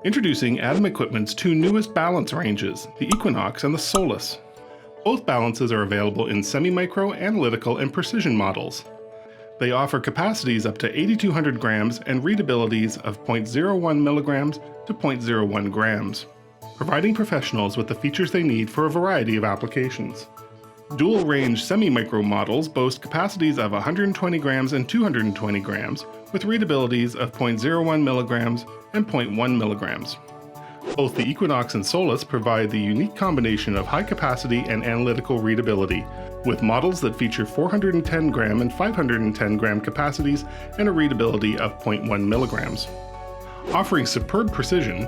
Introducing Atom Equipment's two newest balance ranges, the Equinox and the Solis. Both balances are available in semi-micro, analytical, and precision models. They offer capacities up to 8,200 grams and readabilities of 0.01 milligrams to 0.01 grams, providing professionals with the features they need for a variety of applications. Dual-range semi-micro models boast capacities of 120 grams and 220 grams, with readabilities of 0.01 milligrams and 0.1 milligrams. Both the Equinox and Solis provide the unique combination of high capacity and analytical readability, with models that feature 410 gram and 510 gram capacities and a readability of 0.1 milligrams. Offering superb precision,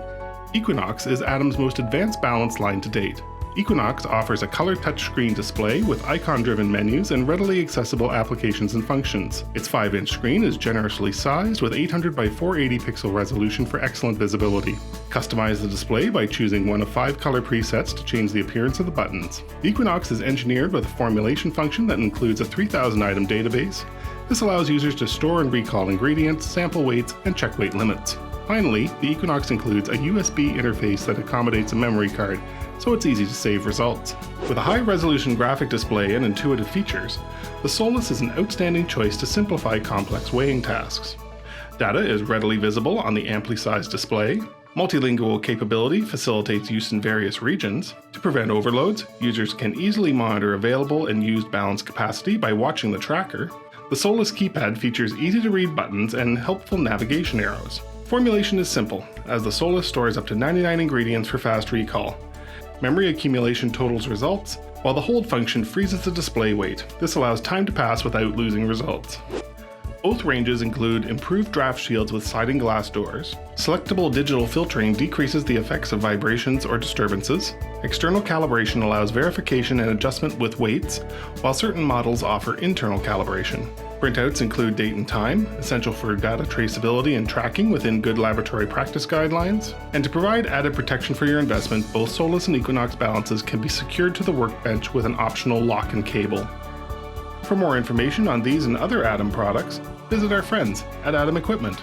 Equinox is Atom's most advanced balance line to date. Equinox offers a color touchscreen display with icon-driven menus and readily accessible applications and functions. Its 5-inch screen is generously sized with 800 by 480 pixel resolution for excellent visibility. Customize the display by choosing one of 5 color presets to change the appearance of the buttons. The Equinox is engineered with a formulation function that includes a 3,000 item database. This allows users to store and recall ingredients, sample weights, and check weight limits. Finally, the Equinox includes a USB interface that accommodates a memory card, so it's easy to save results. With a high-resolution graphic display and intuitive features, the Solis is an outstanding choice to simplify complex weighing tasks. Data is readily visible on the amply sized display. Multilingual capability facilitates use in various regions. To prevent overloads, users can easily monitor available and used balance capacity by watching the tracker. The Solis keypad features easy-to-read buttons and helpful navigation arrows. Formulation is simple, as the Solis stores up to 99 ingredients for fast recall. Memory accumulation totals results, while the hold function freezes the display weight. This allows time to pass without losing results. Both ranges include improved draft shields with sliding glass doors. Selectable digital filtering decreases the effects of vibrations or disturbances. External calibration allows verification and adjustment with weights, while certain models offer internal calibration. Printouts include date and time, essential for data traceability and tracking within good laboratory practice guidelines. And to provide added protection for your investment, both Solis and Equinox balances can be secured to the workbench with an optional lock and cable. For more information on these and other Atom products, visit our friends at Atom Equipment.